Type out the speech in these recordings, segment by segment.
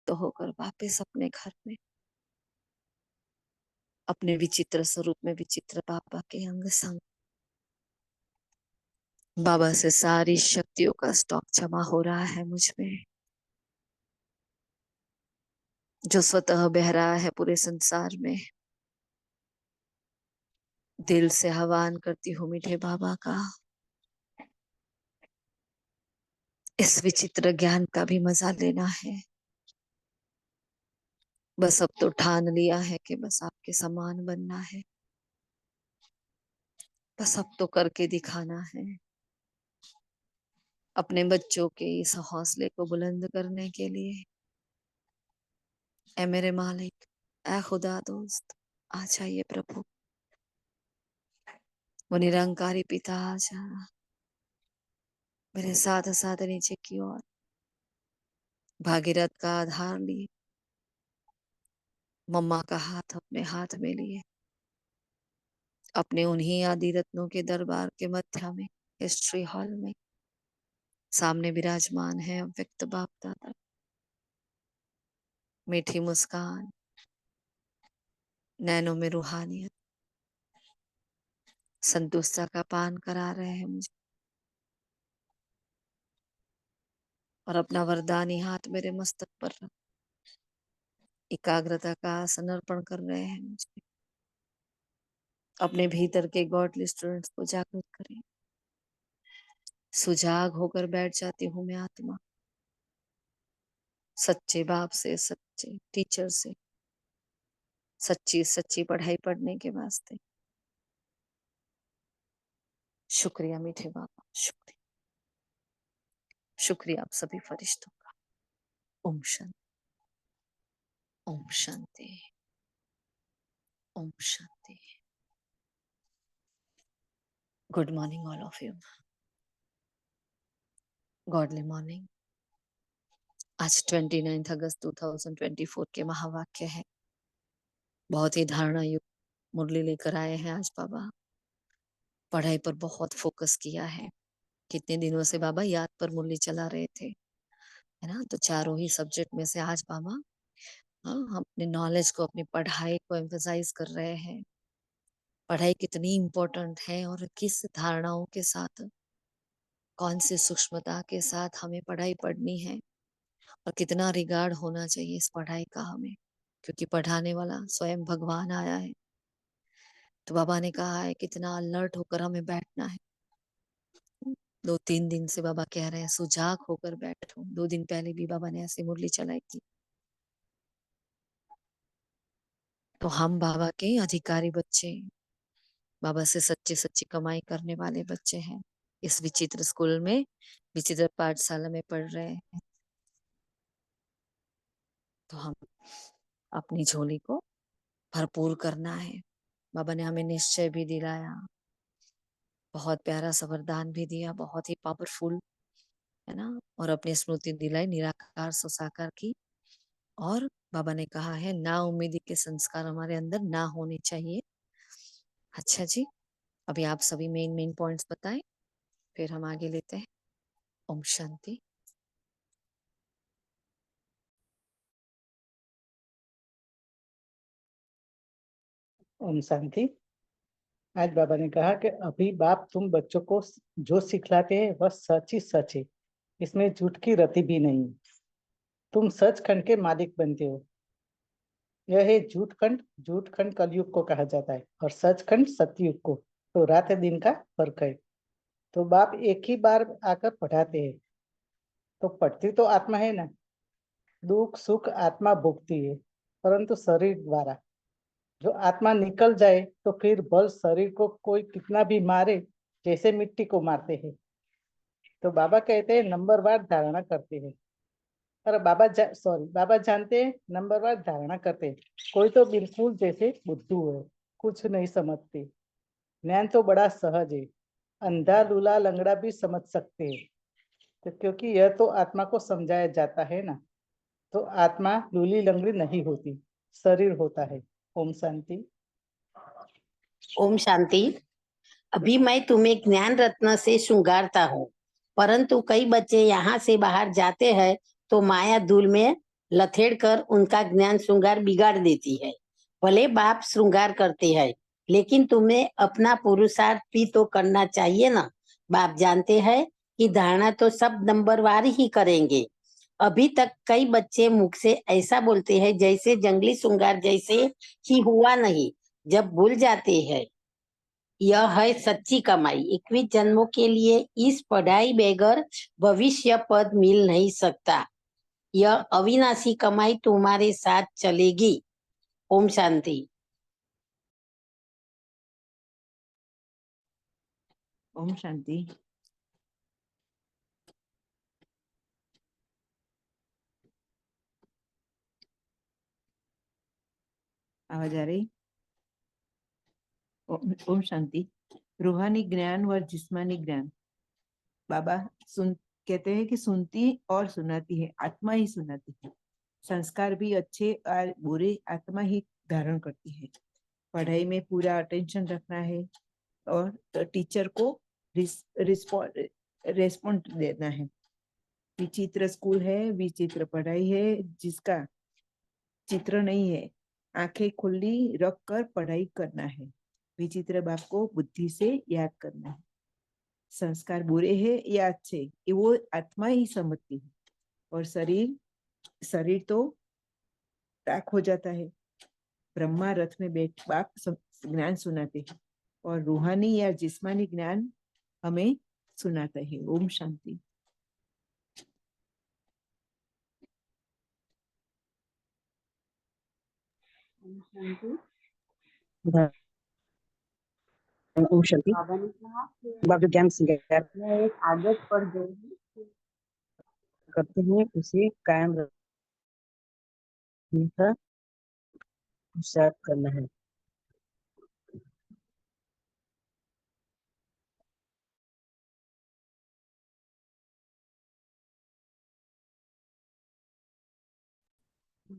मुक्त होकर वापस अपने घर में अपने विचित्र स्वरूप में विचित्र बाबा के अंग संग बाबा से सारी शक्तियों का स्टॉक जमा हो रहा है मुझ में, जो स्वतः बह रहा है पूरे संसार में। दिल से आह्वान करती हूँ मीठे बाबा का, इस विचित्र ज्ञान का भी मजा लेना है। बस अब तो ठान लिया है कि बस आपके समान बनना है, बस अब तो करके दिखाना है। अपने बच्चों के इस हौसले को बुलंद करने के लिए, ऐ मेरे मालिक, ऐ खुदा दोस्त, आ जाइए प्रभु। वो निरंकारी पिता आ जा, मेरे साथ साथ नीचे की ओर भागीरथ का आधार लिए, मम्मा का हाथ अपने हाथ में लिए, अपने उन्हीं आदि रत्नों के दरबार के मध्य में हिस्ट्री हॉल में सामने विराजमान है अव्यक्त बाप दादा। मीठी मुस्कान, नैनों में रूहानियत, संतुष्टता का पान करा रहे हैं मुझे, और अपना वरदानी हाथ मेरे मस्तक पर रख एकाग्रता का आसन अर्पण कर रहे हैं मुझे। अपने भीतर के गॉडली स्टूडेंट्स को जागृत करें। सुजाग होकर बैठ जाती हूँ मैं आत्मा, सच्चे बाप से, सच्चे टीचर से, सच्ची सच्ची पढ़ाई पढ़ने के वास्ते। शुक्रिया मीठे बाबा, शुक्रिया, शुक्रिया आप सभी फरिश्तों का। Om Shanti, Om Shanti, Om Shanti. Good morning all of you, godly morning. आज 29 अगस्त 2024 के महावाक्य है। बहुत ही धारणा युक्त मुरली लेकर आए हैं आज बाबा। पढ़ाई पर बहुत फोकस किया है। कितने दिनों से बाबा याद पर मुरली चला रहे थे, है ना। तो चारों ही सब्जेक्ट में से आज बाबा हम अपने नॉलेज को, अपनी पढ़ाई को एम्फसाइज कर रहे हैं। पढ़ाई कितनी इम्पोर्टेंट है और किस धारणाओं के साथ, कौन सी सूक्ष्मता के साथ हमें पढ़ाई पढ़नी है, और कितना रिगार्ड होना चाहिए इस पढ़ाई का हमें, क्योंकि पढ़ाने वाला स्वयं भगवान आया है। तो बाबा ने कहा है कितना अलर्ट होकर हमें बैठना है। 2-3 दिन से बाबा कह रहे हैं सुजाग होकर बैठो। 2 दिन पहले भी बाबा ने ऐसी मुरली चलाई थी। तो हम बाबा के अधिकारी बच्चे, बाबा से सच्ची सच्ची कमाई करने वाले बच्चे हैं। इस विचित्र स्कूल में, विचित्र पाठशाला में पढ़ रहे हैं। तो हम अपनी झोली को भरपूर करना है। बाबा ने हमें निश्चय भी दिलाया, बहुत प्यारा सा वरदान भी दिया, बहुत ही पावरफुल, है ना। और अपनी स्मृति दिलाई निराकार से साकार की। और बाबा ने कहा है ना उम्मीदी के संस्कार हमारे अंदर ना होने चाहिए। अच्छा जी, अभी आप सभी मेन मेन पॉइंट्स बताएं, फिर हम आगे लेते हैं। ओम शांति। ओम शांति। आज बाबा ने कहा कि अभी बाप तुम बच्चों को जो सिखलाते हैं वह सच ही सच है, इसमें झूठ की रति भी नहीं। तुम सचखंड के मालिक बनते हो। यह है झूठखंड। झूठखंड कलयुग को कहा जाता है और सचखंड सतयुग को। तो रात दिन का फर्क है। तो बाप एक ही बार आकर पढ़ाते हैं। तो पढ़ती तो आत्मा है ना। दुख सुख आत्मा भोगती है, परंतु शरीर द्वारा। जो आत्मा निकल जाए तो फिर बल शरीर को कोई कितना भी मारे, जैसे मिट्टी को मारते हैं। तो बाबा कहते हैं नंबरवार धारणा करते हैं। और बाबा जानते हैं नंबरवार धारणा करते हैं। कोई तो बिल्कुल जैसे बुद्धू है, कुछ नहीं समझते। ज्ञान तो बड़ा सहज है, अंधा लूला लंगड़ा भी समझ सकते हैं। तो क्योंकि यह तो आत्मा को समझाया जाता है ना। तो आत्मा लूली लंगड़ी नहीं होती, शरीर होता है। ओम शांति। ओम शांति। अभी मैं तुम्हें ज्ञान रत्न से श्रृंगारता हूँ, परंतु कई बच्चे यहाँ से बाहर जाते हैं तो माया धूल में लथेड़ कर उनका ज्ञान श्रृंगार बिगाड़ देती है। भले बाप श्रृंगार करते हैं, लेकिन तुम्हें अपना पुरुषार्थ भी तो करना चाहिए ना। बाप जानते हैं कि धारणा तो सब नंबरवार ही करेंगे। अभी तक कई बच्चे मुख से ऐसा बोलते हैं जैसे जंगली श्रृंगार जैसे ही हुआ नहीं। जब भूल जाते हैं यह है सच्ची कमाई। 21 जन्मों के लिए इस पढ़ाई बगैर भविष्य पद मिल नहीं सकता। यह अविनाशी कमाई तुम्हारे साथ चलेगी। ओम शांति। ओम शांति। आवाज आ रही? ओम शांति। रूहानी ज्ञान व जिस्मानी ज्ञान। बाबा कहते हैं कि सुनती और सुनाती है, आत्मा ही सुनाती है। संस्कार भी अच्छे और बुरे आत्मा ही धारण करती है। पढ़ाई में पूरा अटेंशन रखना है और टीचर को रिस्पॉन्ड देना है। विचित्र स्कूल है, विचित्र पढ़ाई है, जिसका चित्र नहीं है, आंखें खुली रख कर पढ़ाई करना है। विचित्र बाप को बुद्धि से याद करना है। संस्कार बुरे हैं या अच्छे, ये वो आत्मा ही समझती है। और शरीर तो राख हो जाता है। ब्रह्मा रथ में बैठ बाप ज्ञान सुनाते हैं और रूहानी या जिस्मानी ज्ञान हमें सुनाता है। ओम शांति। ओम शांति। बाबा ने कहा कि बाबा जो ज्ञान श्रृंगार मैं एक आदत पड़ गई है कि करते हैं उसे कायम रखने का पुरुषार्थ करना है।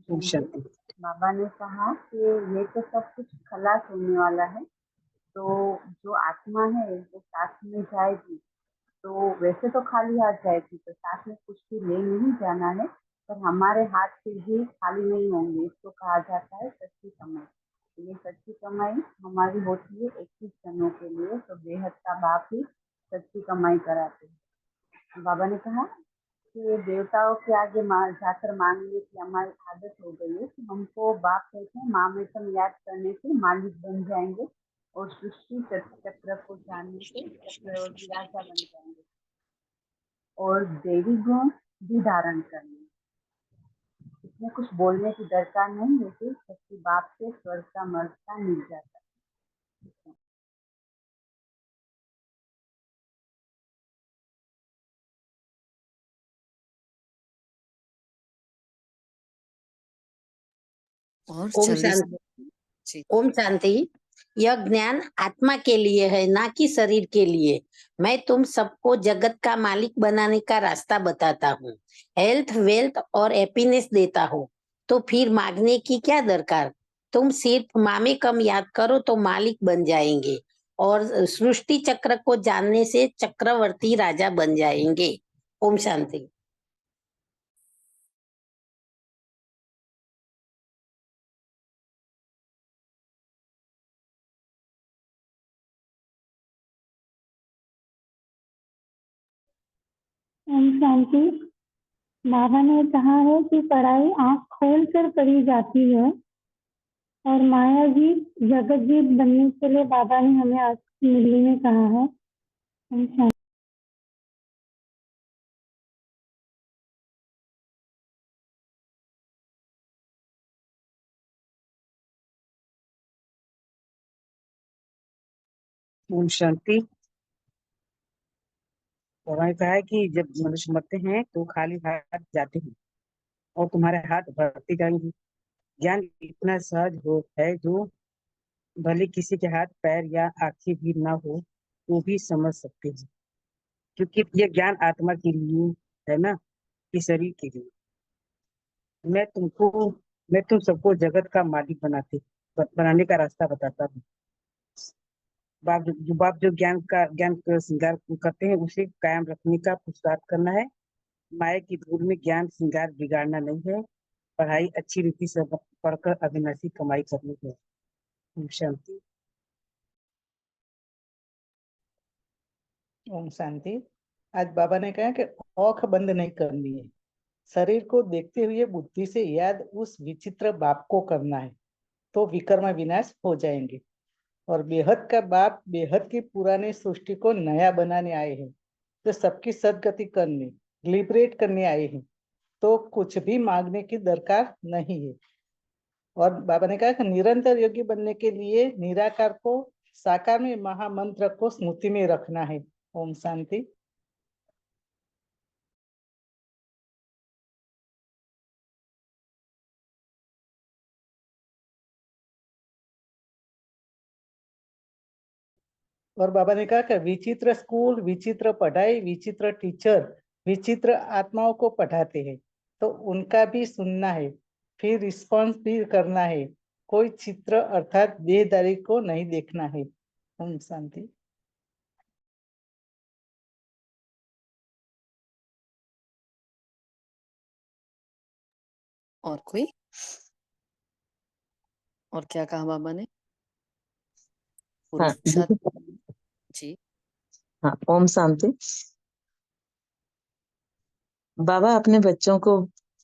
ओम शांति। बाबा ने कहा कि ये तो सब कुछ खलास होने वाला है, तो जो आत्मा है वो साथ में जाएगी। तो वैसे तो खाली हाथ जाएगी, तो साथ में कुछ भी ले नहीं जाना है, पर हमारे हाथ से भी खाली नहीं होंगे। इसको कहा जाता है सच्ची कमाई। ये सच्ची कमाई हमारी होती है 21 जनों के लिए, तो बेहद का बाप ही सच्ची कमाई कराते हैं। बाबा ने कहा कि देवताओं के आगे जाकर मांगने की हमारी आदत हो गई है कि हमको बाप कहते हैं मामेतम याद करने से मालिक बन जाएंगे और सृष्टि चक्र को जानने से चक्रवर्ती राजा बन जाएंगे और देवी गुण भी धारण करने। इसमें कुछ बोलने की दरकार नहीं है कि सच्ची बाप से स्वर्ग का मर्द मिल जाता है। और ओम जल्दी शांति। जी। ओम शांति। यह ज्ञान आत्मा के लिए है, ना कि शरीर के लिए। मैं तुम सबको जगत का मालिक बनाने का रास्ता बताता हूँ, हेल्थ, वेल्थ और हैप्पीनेस देता हूँ। तो फिर मांगने की क्या दरकार। तुम सिर्फ मामे कम याद करो तो मालिक बन जाएंगे और सृष्टि चक्र को जानने से चक्रवर्ती राजा बन जाएंगे। ओम शांति। ओम शांति। बाबा ने कहा है कि पढ़ाई आंख खोल कर पढ़ी जाती है और माया जीत जगत जीत बनने के लिए बाबा ने हमें आज की मुरली में कहा है। ओम शांति। ओम शांति। उन्होंने कहा है कि जब मनुष्य मरते हैं तो खाली हाथ जाते हैं और तुम्हारे हाथ भरते जाएंगे। ज्ञान इतना सहज हो है जो भले किसी के हाथ पैर या आंखें भी ना हो तो भी समझ सकते हैं, क्योंकि ये ज्ञान आत्मा के लिए है ना, कि शरीर के लिए। मैं तुमको मैं तुम सबको जगत का मालिक बनाने का रास्ता बताता हूँ। बाप जो ज्ञान का श्रृंगार करते हैं उसे कायम रखने का पुरुषार्थ करना है। माया की धूल में ज्ञान श्रृंगार बिगाड़ना नहीं है। पढ़ाई अच्छी रीति से पढ़कर अविनाशी कमाई करनी है। ओम शांति। ओम शांति। आज बाबा ने कहा कि औख बंद नहीं करनी है, शरीर को देखते हुए बुद्धि से याद उस विचित्र बाप को करना है, तो विकर्म विनाश हो जाएंगे। और बेहद का बाप बेहद की पुरानी सृष्टि को नया बनाने आए हैं, तो सबकी सदगति करने, लिबरेट करने आए हैं, तो कुछ भी मांगने की दरकार नहीं है। और बाबा ने कहा कि निरंतर योगी बनने के लिए निराकार को साकार में महामंत्र को स्मृति में रखना है। ओम शांति। और बाबा ने कहा कि विचित्र स्कूल, विचित्र पढ़ाई, विचित्र टीचर विचित्र आत्माओं को पढ़ाते हैं, तो उनका भी सुनना है, फिर रिस्पॉन्स भी करना है। कोई चित्र अर्थात देहदारी को नहीं देखना है। ओम शांति। और कोई? और क्या कहा बाबा ने? हाँ पुरुषार्थ। जी। हाँ, ओम शांति। बाबा अपने बच्चों को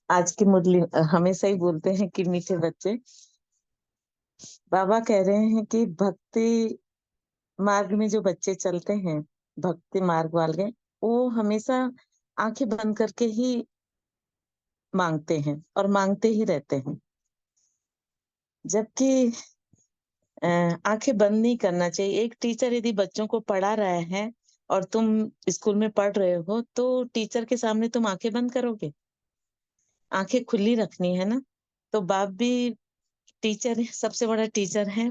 आज की मुरली हमेशा ही बोलते हैं कि मीठे बच्चे। बाबा कह रहे हैं कि भक्ति मार्ग में जो बच्चे चलते हैं, भक्ति मार्ग वाले, वो हमेशा आंखें बंद करके ही मांगते हैं और मांगते ही रहते हैं, जबकि आंखें बंद नहीं करना चाहिए। एक टीचर यदि बच्चों को पढ़ा रहा है और तुम स्कूल में पढ़ रहे हो, तो टीचर के सामने तुम आंखें बंद करोगे? आंखें खुली रखनी है ना। तो बाप भी टीचर है, सबसे बड़ा टीचर है,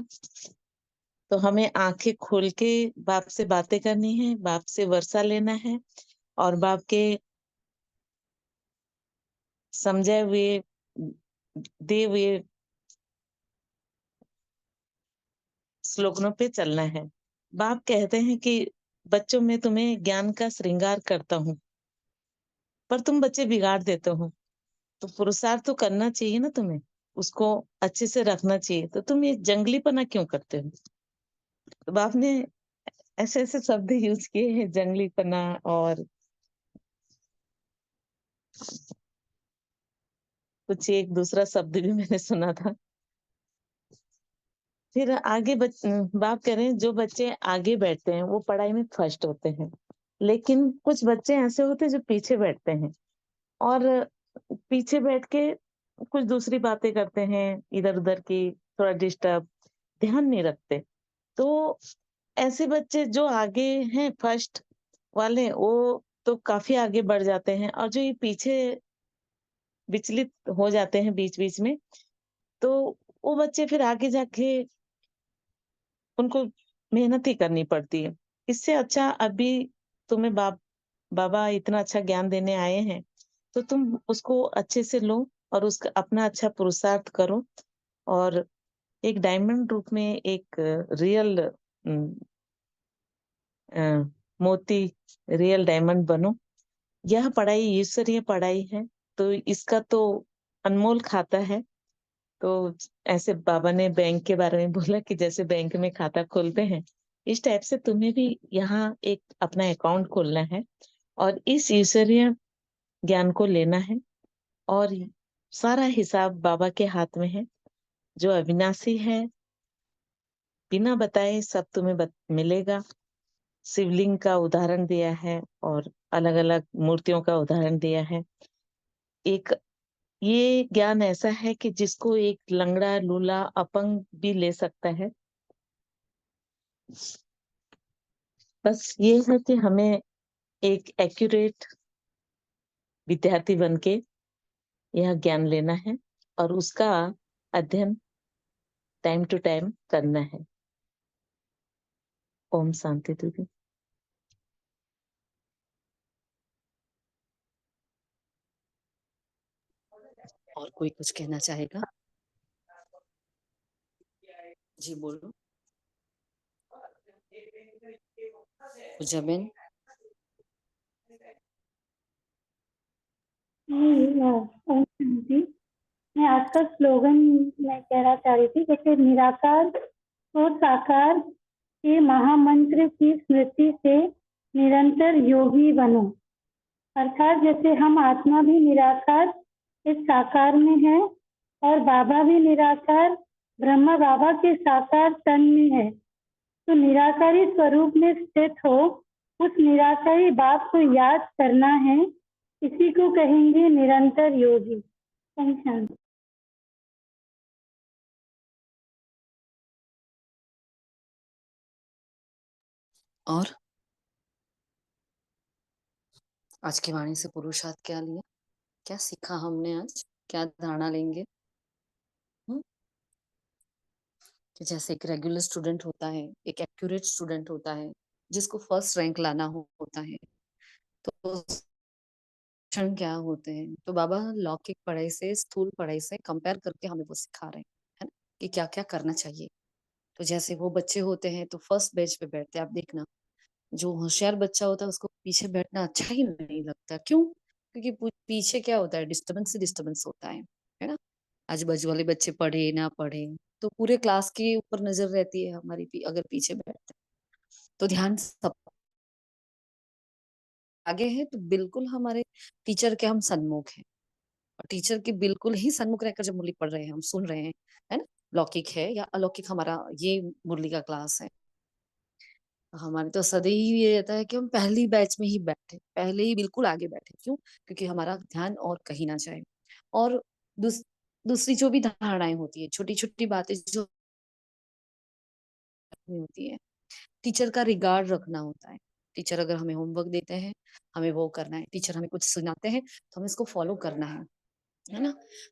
तो हमें आंखें खोल के बाप से बातें करनी है, बाप से वर्षा लेना है, और बाप के समझाए हुए दिए हुए श्लोकनों पे चलना है। बाप कहते हैं कि बच्चों में तुम्हें ज्ञान का श्रृंगार करता हूँ, पर तुम बच्चे बिगाड़ देते हो। तो पुरुषार्थ तो करना चाहिए ना, तुम्हें उसको अच्छे से रखना चाहिए, तो तुम ये जंगलीपना क्यों करते हो? तो बाप ने ऐसे ऐसे शब्द यूज किए हैं, जंगलीपना, और कुछ एक दूसरा शब्द भी मैंने सुना था। फिर आगे बाप कह रहे हैं जो बच्चे आगे बैठते हैं वो पढ़ाई में फर्स्ट होते हैं, लेकिन कुछ बच्चे ऐसे होते हैं जो पीछे बैठते हैं, और पीछे बैठ के कुछ दूसरी बातें करते हैं, इधर उधर की, थोड़ा डिस्टर्ब, ध्यान नहीं रखते। तो ऐसे बच्चे जो आगे हैं फर्स्ट वाले, वो तो काफी आगे बढ़ जाते हैं, और जो ये पीछे विचलित हो जाते हैं बीच बीच में, तो वो बच्चे फिर आगे जाके उनको मेहनत ही करनी पड़ती है। इससे अच्छा अभी तुम्हें बाबा इतना अच्छा ज्ञान देने आए हैं, तो तुम उसको अच्छे से लो और उसका अपना अच्छा पुरुषार्थ करो, और एक डायमंड रूप में एक रियल मोती, रियल डायमंड बनो। यह पढ़ाई ईश्वरीय पढ़ाई है, तो इसका तो अनमोल खाता है। तो ऐसे बाबा ने बैंक के बारे में बोला कि जैसे बैंक में खाता खोलते हैं, इस टाइप से तुम्हें भी यहाँ एक अपना अकाउंट खोलना है, और इस ईश्वरीय ज्ञान को लेना है, और सारा हिसाब बाबा के हाथ में है, जो अविनाशी है, बिना बताए सब तुम्हें मिलेगा। शिवलिंग का उदाहरण दिया है और अलग अलग मूर्तियों का उदाहरण दिया है। एक ये ज्ञान ऐसा है कि जिसको एक लंगड़ा, लूला, अपंग भी ले सकता है। बस ये है कि हमें एक एक्यूरेट विद्यार्थी बनके यह ज्ञान लेना है, और उसका अध्ययन टाइम टू टाइम करना है। ओम शांति दीदी। और कोई कुछ कहना चाहेगा? जी बोलो पूजा बेन। ओम शांति। मैं आज का स्लोगन मैं कहना चाह रही थी, जैसे निराकार और साकार के महामंत्र की स्मृति से निरंतर योगी बनो। अर्थात जैसे हम आत्मा भी निराकार इस साकार में है और बाबा भी निराकार ब्रह्मा बाबा के साकार तन में है, तो निराकारी स्वरूप में स्थित हो उस निराकारी बाप को याद करना है, इसी को कहेंगे निरंतर योगी। शांति। और आज की वाणी से पुरुषार्थ क्या लिया, क्या सीखा हमने आज, क्या धारणा लेंगे? कि जैसे एक रेगुलर स्टूडेंट होता है, एक एक्यूरेट स्टूडेंट होता है, जिसको फर्स्ट रैंक लाना होता है, तो क्षण क्या होते हैं, तो बाबा लौकिक पढ़ाई से, स्थूल पढ़ाई से कंपेयर करके हमें वो सिखा रहे हैं, है ना, कि क्या क्या करना चाहिए। तो जैसे वो बच्चे होते हैं तो फर्स्ट बेंच पे बैठते हैं, आप देखना जो होशियार बच्चा होता है उसको पीछे बैठना अच्छा ही नहीं लगता। क्यों? क्योंकि पीछे क्या होता है, डिस्टर्बेंस से डिस्टर्बेंस होता है ना। आजू बाजू वाले बच्चे पढ़े ना पढ़े तो पूरे क्लास के ऊपर नजर रहती है हमारी, अगर पीछे बैठते हैं तो ध्यान सब आगे है, तो बिल्कुल हमारे टीचर के हम सन्मुख हैं, और टीचर के बिल्कुल ही सन्मुख रहकर जब मुरली पढ़ रहे हैं, हम सुन रहे हैं, है ना, लौकिक है या अलौकिक हमारा ये मुरली का क्लास है, हमारे तो सदैव ये रहता है कि हम पहली बैच में ही बैठे, पहले ही बिल्कुल आगे बैठे। क्यों? क्योंकि हमारा ध्यान और कहीं ना जाए। और दूस, दूसरी जो भी धारणाएं होती है, छोटी छोटी बातें जो होती है, टीचर का रिगार्ड रखना होता है। टीचर अगर हमें होमवर्क देते हैं, हमें वो करना है, टीचर हमें कुछ सुनाते हैं तो हमें इसको फॉलो करना है ना।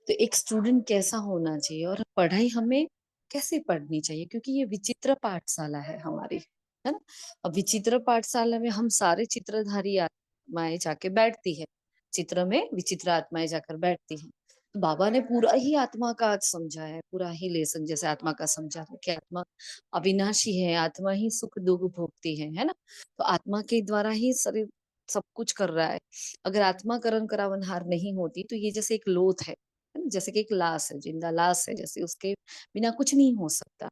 तो एक स्टूडेंट कैसा होना चाहिए और पढ़ाई हमें कैसे पढ़नी चाहिए, क्योंकि ये विचित्र पाठशाला है हमारी, है ना। अब विचित्र पाठशाला में हम सारे चित्रधारी आत्माएं जाके बैठती है, चित्र में विचित्र आत्माएं जाकर बैठती है। तो बाबा ने पूरा ही आत्मा का आज समझा है, पूरा ही लेसन जैसे आत्मा का समझा है कि आत्मा अविनाशी है, आत्मा ही सुख दुख भोगती है ना। तो आत्मा के द्वारा ही शरीर सब कुछ कर रहा है। अगर आत्मा करण करावनहार नहीं होती तो ये जैसे एक लोथ है ना? जैसे कि एक लाश है, जिंदा लाश है, जैसे उसके बिना कुछ नहीं हो सकता।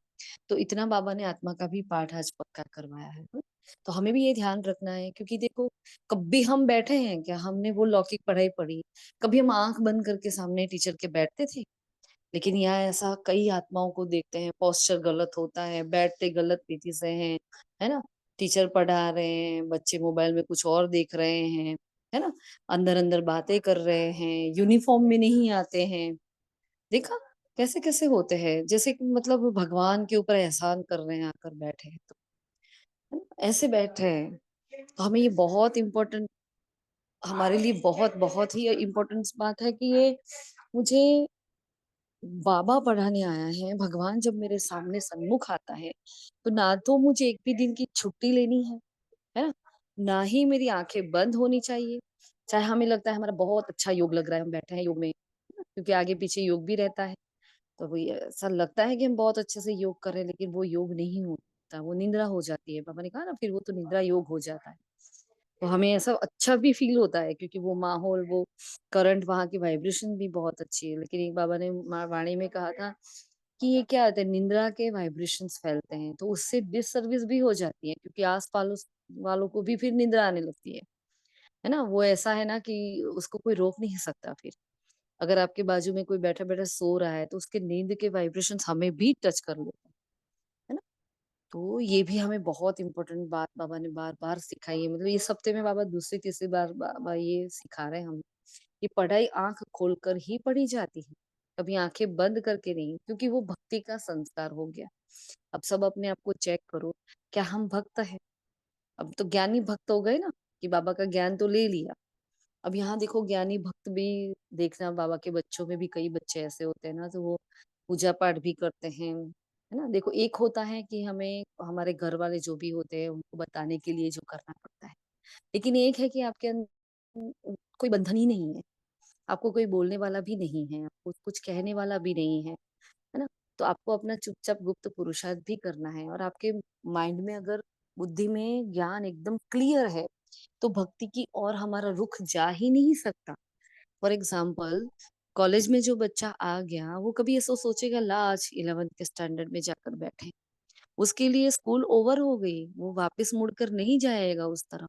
तो इतना बाबा ने आत्मा का भी पाठ आज पक्का करवाया है ना? तो हमें भी ये ध्यान रखना है, क्योंकि देखो कभी हम बैठे हैं क्या, हमने वो लौकिक पढ़ाई पढ़ी, कभी हम आंख बंद करके सामने टीचर के बैठते थे? लेकिन यहाँ ऐसा कई आत्माओं को देखते हैं, पोस्चर गलत होता है, बैठते गलत रीति से हैं, है ना। टीचर पढ़ा रहे हैं, बच्चे मोबाइल में कुछ और देख रहे हैं, है ना, अंदर अंदर बातें कर रहे हैं, यूनिफॉर्म में नहीं आते हैं। देखा कैसे कैसे होते हैं, जैसे कि मतलब भगवान के ऊपर एहसान कर रहे हैं आकर बैठे हैं, तो है ना? ऐसे बैठे हैं। तो हमें ये बहुत इम्पोर्टेंट, हमारे लिए बहुत बहुत ही इम्पोर्टेंट बात है कि ये मुझे बाबा पढ़ाने आया है। भगवान जब मेरे सामने सन्मुख आता है तो ना तो मुझे एक भी दिन की छुट्टी लेनी है ना, ना ही मेरी आंखें बंद होनी चाहिए। चाहे हमें लगता है हमारा बहुत अच्छा योग लग रहा है, हम बैठे हैं योग में, क्योंकि आगे पीछे योग भी रहता है, तो वो ऐसा लगता है कि हम बहुत अच्छे से योग कर रहे हैं, लेकिन वो योग नहीं होता, वो निद्रा हो जाती है। बाबा ने कहा ना, फिर वो तो निद्रा योग हो जाता है। तो हमें ऐसा अच्छा भी फील होता है, क्योंकि वो माहौल, वो करंट, वहां की वाइब्रेशन भी बहुत अच्छी है। लेकिन एक बाबा ने वाणी में कहा था कि ये क्या होता है, निंद्रा के वाइब्रेशंस फैलते हैं, तो उससे डिसर्विस भी हो जाती है, क्योंकि आस पास वालों को भी फिर निंद्रा आने लगती है ना। वो ऐसा है ना कि उसको कोई रोक नहीं सकता। फिर अगर आपके बाजू में कोई बैठा बैठा सो रहा है तो उसके नींद के वाइब्रेशंस हमें भी टच कर लेते हैं, है ना। तो ये भी हमें बहुत इंपॉर्टेंट बात बाबा ने बार बार सिखाई है। मतलब इस हफ्ते में बाबा दूसरी तीसरी बार बाबा ये सिखा रहे हैं हमें कि पढ़ाई आंख खोलकर ही पढ़ी जाती है, कभी आंखें बंद करके नहीं, क्योंकि वो भक्ति का संस्कार हो गया। अब सब अपने आप को चेक करो, क्या हम भक्त है? अब तो ज्ञानी भक्त हो गए ना, कि बाबा का ज्ञान तो ले लिया। अब यहाँ देखो ज्ञानी भक्त भी देखना, बाबा के बच्चों में भी कई बच्चे ऐसे होते हैं ना, तो वो पूजा पाठ भी करते हैं, है ना। देखो एक होता है कि हमें हमारे घर वाले जो भी होते हैं उनको बताने के लिए जो करना पड़ता है, लेकिन एक है कि आपके अंदर कोई बंधन ही नहीं है, आपको कोई बोलने वाला भी नहीं है, आपको कुछ कहने वाला भी नहीं है ना। तो आपको अपना चुपचाप गुप्त पुरुषार्थ भी करना है, और आपके माइंड में अगर बुद्धि में ज्ञान एकदम क्लियर है तो भक्ति की और हमारा रुख जा ही नहीं सकता। फॉर एग्जाम्पल, कॉलेज में जो बच्चा आ गया वो कभी ऐसा सोचेगा ला आज 11th के स्टैंडर्ड में जाकर बैठे, उसके लिए स्कूल ओवर हो गई, वो वापस मुड़कर नहीं जाएगा उस तरफ।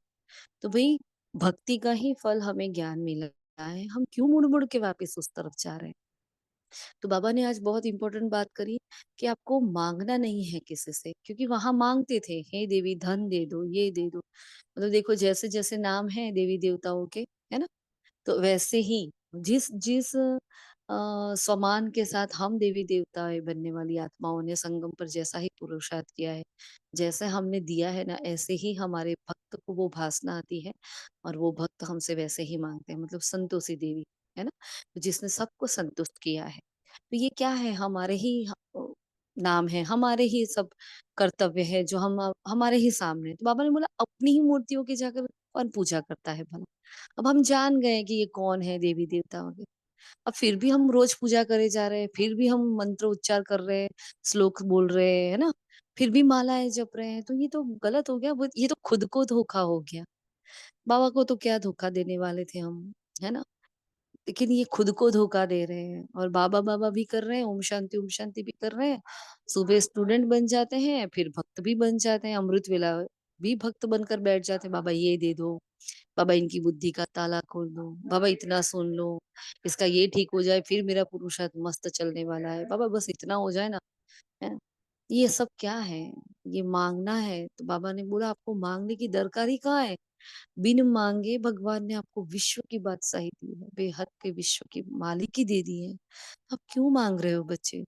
तो भाई भक्ति का ही फल हमें ज्ञान मिला है, हम क्यों मुड़ मुड़ के वापस उस तरफ जा रहे हैं। तो बाबा ने आज बहुत इंपॉर्टेंट बात करी कि आपको मांगना नहीं है किसी से, क्योंकि वहां मांगते थे हे देवी धन दे दो, ये दे दो। मतलब देखो जैसे जैसे नाम है देवी देवताओं के, है ना, तो वैसे ही जिस जिस सम्मान के साथ हम देवी देवता बनने वाली आत्माओं ने संगम पर जैसा ही पुरुषार्थ किया है, जैसे हमने दिया है ना, ऐसे ही हमारे भक्त को वो भासना आती है और वो भक्त हमसे वैसे ही मांगते हैं। मतलब संतोषी देवी, है ना, तो जिसने सबको संतुष्ट किया है। तो ये क्या है, हमारे ही नाम है, हमारे ही सब कर्तव्य है जो हम हमारे ही सामने हैं। तो बाबा ने बोला अपनी ही मूर्तियों की जाकर कौन पूजा करता है भला। अब हम जान गए कि ये कौन है देवी देवता वगैरह, अब फिर भी हम रोज पूजा करे जा रहे हैं, फिर भी हम मंत्र उच्चार कर रहे हैं, श्लोक बोल रहे हैं, है ना, फिर भी मालाएं जप रहे हैं, तो ये तो गलत हो गया। ये तो खुद को धोखा हो गया। बाबा को तो क्या धोखा देने वाले थे हम, है ना, लेकिन ये खुद को धोखा दे रहे हैं। और बाबा बाबा भी कर रहे हैं, ओम शांति भी कर रहे हैं, सुबह स्टूडेंट बन जाते हैं, फिर भक्त भी बन जाते हैं, अमृत वेला भी भक्त बनकर बैठ जाते हैं। बाबा ये दे दो, बाबा इनकी बुद्धि का ताला खोल दो, बाबा इतना सुन लो, इसका ये ठीक हो जाए, फिर मेरा पुरुषार्थ मस्त चलने वाला है, बाबा बस इतना हो जाए ना, है। ये सब क्या है, ये मांगना है। तो बाबा ने बोला आपको मांगने की दरकार ही कहाँ है, बिन मांगे भगवान ने आपको विश्व की बादशाही दी है, बेहद के विश्व की मालिकी दे दी है। आप क्यों मांग रहे हो बच्चे।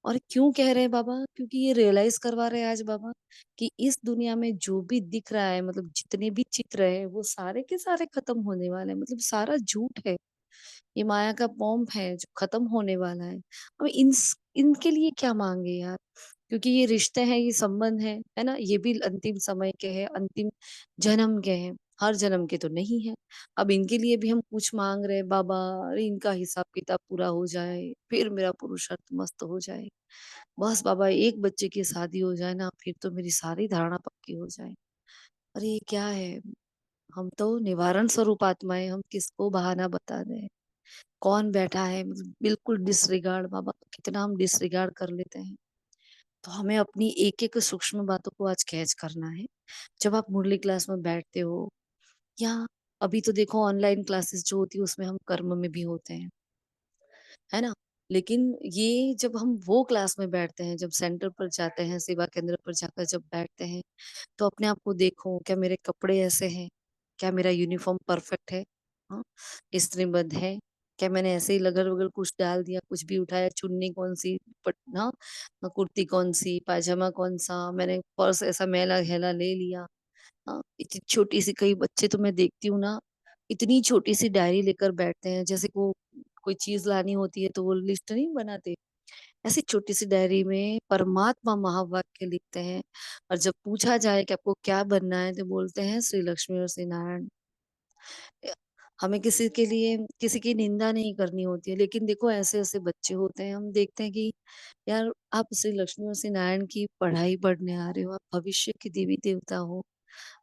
और क्यों कह रहे हैं बाबा, क्योंकि ये रियलाइज करवा रहे हैं आज बाबा कि इस दुनिया में जो भी दिख रहा है, मतलब जितने भी चित्र है वो सारे के सारे खत्म होने वाले हैं, मतलब सारा झूठ है। ये माया का पॉम्प है जो खत्म होने वाला है। अब इनके लिए क्या मांगे यार, क्योंकि ये रिश्ते हैं, ये संबंध है ना, ये भी अंतिम समय के हैं, अंतिम जन्म के हैं, हर जन्म के तो नहीं है। अब इनके लिए भी हम कुछ मांग रहे हैं बाबा, अरे इनका हिसाब किताब पूरा हो जाए, फिर मेरा पुरुषार्थ मस्त हो जाए, बस बाबा एक बच्चे की शादी हो जाए ना, फिर तो मेरी सारी धारणा पक्की हो जाए। अरे ये क्या है, हम तो निवारण स्वरूप आत्माएं, हम किसको बहाना बता दें। कौन बैठा है, मतलब बिल्कुल डिसरिगार्ड, बाबा कितना हम डिसरिगार्ड कर लेते हैं। तो हमें अपनी एक एक सूक्ष्म बातों को आज कैच करना है। जब आप मुरली क्लास में बैठते हो, या अभी तो देखो ऑनलाइन क्लासेस जो होती है उसमें हम कर्म में भी होते हैं, है ना, लेकिन ये जब हम वो क्लास में बैठते हैं, जब सेंटर पर जाते हैं, सेवा केंद्र पर जाकर जब बैठते हैं, तो अपने आप को देखो, क्या मेरे कपड़े ऐसे हैं, क्या मेरा यूनिफॉर्म परफेक्ट है, हाँ, इस्त्रीबद्ध है, क्या मैंने ऐसे ही लगल वगल कुछ डाल दिया, कुछ भी उठाया, चुन्नी कौन सी, हाँ, कुर्ती कौन सी, पायजामा कौन सा, मैंने पर्स ऐसा मैला घेला ले लिया। हाँ, इतनी छोटी सी, कई बच्चे तो मैं देखती हूँ ना, इतनी छोटी सी डायरी लेकर बैठते हैं, जैसे को कोई चीज लानी होती है तो वो लिस्ट नहीं बनाते, ऐसी छोटी सी डायरी में परमात्मा महावाक्य लिखते हैं। और जब पूछा जाए कि आपको क्या बनना है, तो बोलते हैं श्री लक्ष्मी और श्री नारायण। हमें किसी के लिए किसी की निंदा नहीं करनी होती है, लेकिन देखो ऐसे ऐसे बच्चे होते हैं, हम देखते हैं कि यार आप श्री लक्ष्मी और श्री नारायण की पढ़ाई पढ़ने आ रहे हो, आप भविष्य की देवी देवता हो,